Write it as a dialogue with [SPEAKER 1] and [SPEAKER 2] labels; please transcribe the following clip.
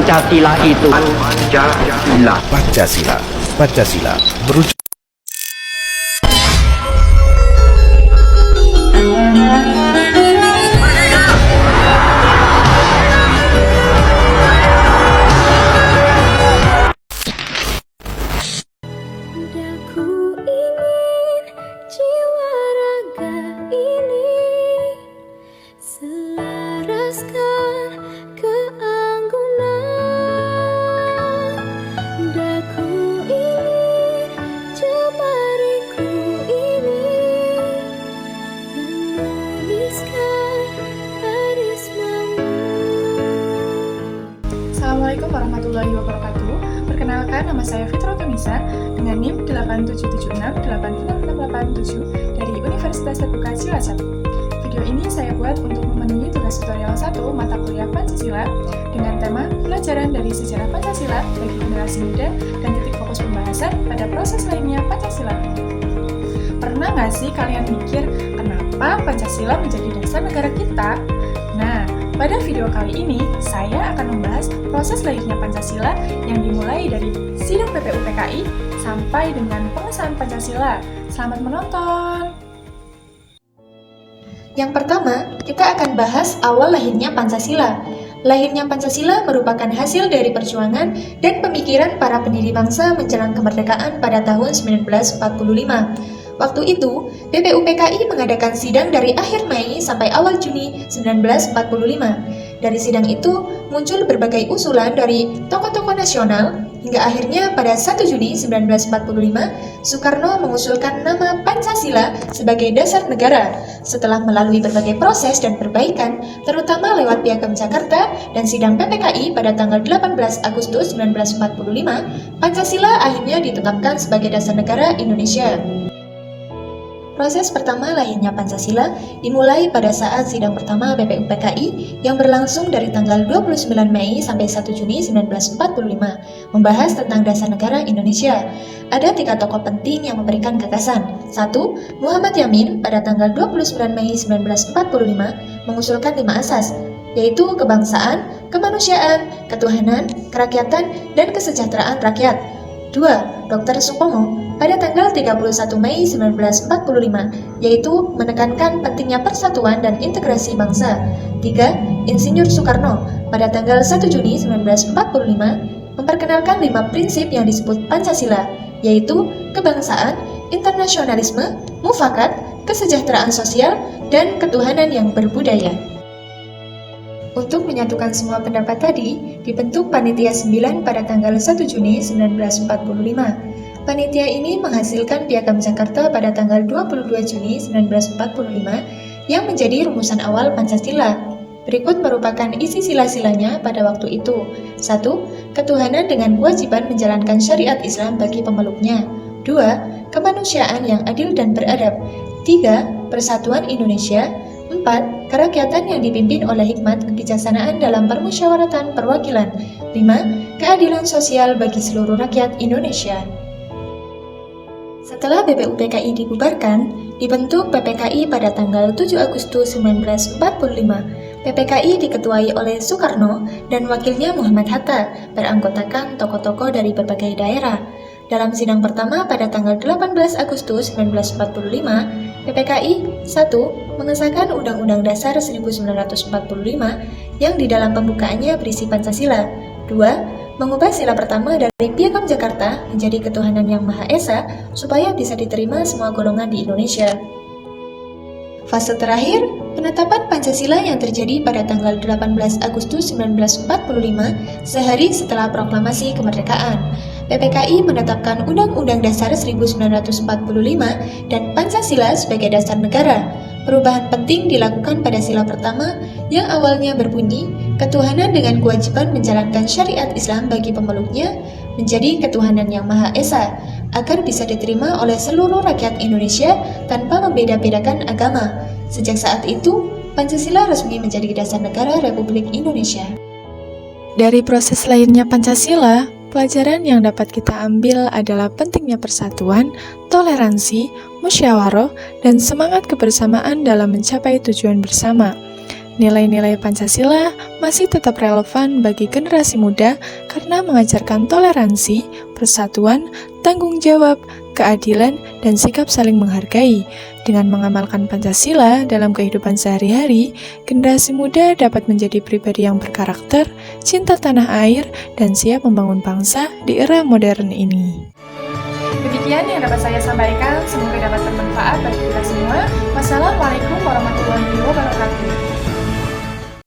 [SPEAKER 1] Pancasila itu
[SPEAKER 2] Pancasila merujuk
[SPEAKER 3] Assalamualaikum warahmatullahi wabarakatuh. Perkenalkan, nama saya Fitra Tunisa dengan NIM 87768687 dari Universitas Terbuka Cilacap. Video ini saya buat untuk memenuhi tugas tutorial 1 mata kuliah Pancasila dengan tema pelajaran dari sejarah Pancasila bagi generasi muda dan titik fokus pembahasan pada proses lainnya Pancasila. Pernah nggak sih kalian mikir kenapa Pancasila menjadi dasar negara kita? Nah, pada video kali ini, saya akan membahas proses lahirnya Pancasila yang dimulai dari sidang PPUPKI sampai dengan pengesahan Pancasila. Selamat menonton!
[SPEAKER 4] Yang pertama, kita akan bahas awal lahirnya Pancasila. Lahirnya Pancasila merupakan hasil dari perjuangan dan pemikiran para pendiri bangsa menjelang kemerdekaan pada tahun 1945. Waktu itu, PPUPKI mengadakan sidang dari akhir Mei sampai awal Juni 1945. Dari sidang itu, muncul berbagai usulan dari tokoh-tokoh nasional, hingga akhirnya pada 1 Juni 1945, Soekarno mengusulkan nama Pancasila sebagai dasar negara. Setelah melalui berbagai proses dan perbaikan, terutama lewat Piagam Jakarta dan sidang PPKI pada tanggal 18 Agustus 1945, Pancasila akhirnya ditetapkan sebagai dasar negara Indonesia. Proses pertama lahirnya Pancasila dimulai pada saat sidang pertama PPUPKI yang berlangsung dari tanggal 29 Mei sampai 1 Juni 1945, membahas tentang dasar negara Indonesia. Ada 3 tokoh penting yang memberikan gagasan. 1. Muhammad Yamin pada tanggal 29 Mei 1945 mengusulkan 5 asas, yaitu kebangsaan, kemanusiaan, ketuhanan, kerakyatan, dan kesejahteraan rakyat. 2. Dr. Supomo pada tanggal 31 Mei 1945, yaitu menekankan pentingnya persatuan dan integrasi bangsa. 3. Insinyur Soekarno pada tanggal 1 Juni 1945, memperkenalkan 5 prinsip yang disebut Pancasila, yaitu kebangsaan, internasionalisme, mufakat, kesejahteraan sosial, dan ketuhanan yang berbudaya. Untuk menyatukan semua pendapat tadi, dibentuk Panitia 9 pada tanggal 1 Juni 1945. Panitia ini menghasilkan Piagam Jakarta pada tanggal 22 Juni 1945 yang menjadi rumusan awal Pancasila. Berikut merupakan isi sila-silanya pada waktu itu. 1. Ketuhanan dengan kewajiban menjalankan syariat Islam bagi pemeluknya. 2. Kemanusiaan yang adil dan beradab. 3. Persatuan Indonesia. 4. Kerakyatan yang dipimpin oleh hikmat kebijaksanaan dalam permusyawaratan perwakilan. 5. Keadilan sosial bagi seluruh rakyat Indonesia. Setelah PPUPKI dibubarkan, dibentuk PPKI pada tanggal 7 Agustus 1945. PPKI diketuai oleh Soekarno dan wakilnya Muhammad Hatta, beranggotakan tokoh-tokoh dari berbagai daerah. Dalam sidang pertama pada tanggal 18 Agustus 1945, PPKI 1. Mengesahkan Undang-Undang Dasar 1945 yang di dalam pembukaannya berisi Pancasila. 2. Mengubah sila pertama dari Piagam Jakarta menjadi ketuhanan yang Maha Esa supaya bisa diterima semua golongan di Indonesia. Fase terakhir, penetapan Pancasila yang terjadi pada tanggal 18 Agustus 1945, sehari setelah proklamasi kemerdekaan. PPKI menetapkan Undang-Undang Dasar 1945 dan Pancasila sebagai dasar negara. Perubahan penting dilakukan pada sila pertama yang awalnya berbunyi ketuhanan dengan kewajiban menjalankan syariat Islam bagi pemeluknya menjadi ketuhanan yang Maha Esa agar bisa diterima oleh seluruh rakyat Indonesia tanpa membeda-bedakan agama. Sejak saat itu, Pancasila resmi menjadi dasar negara Republik Indonesia.
[SPEAKER 3] Dari proses lahirnya Pancasila, pelajaran yang dapat kita ambil adalah pentingnya persatuan, toleransi, musyawarah, dan semangat kebersamaan dalam mencapai tujuan bersama. Nilai-nilai Pancasila masih tetap relevan bagi generasi muda karena mengajarkan toleransi, persatuan, tanggung jawab, keadilan, dan sikap saling menghargai. Dengan mengamalkan Pancasila dalam kehidupan sehari-hari, generasi muda dapat menjadi pribadi yang berkarakter, cinta tanah air, dan siap membangun bangsa di era modern ini. Demikian yang dapat saya sampaikan, semoga dapat bermanfaat bagi kita semua. Wassalamualaikum warahmatullahi wabarakatuh.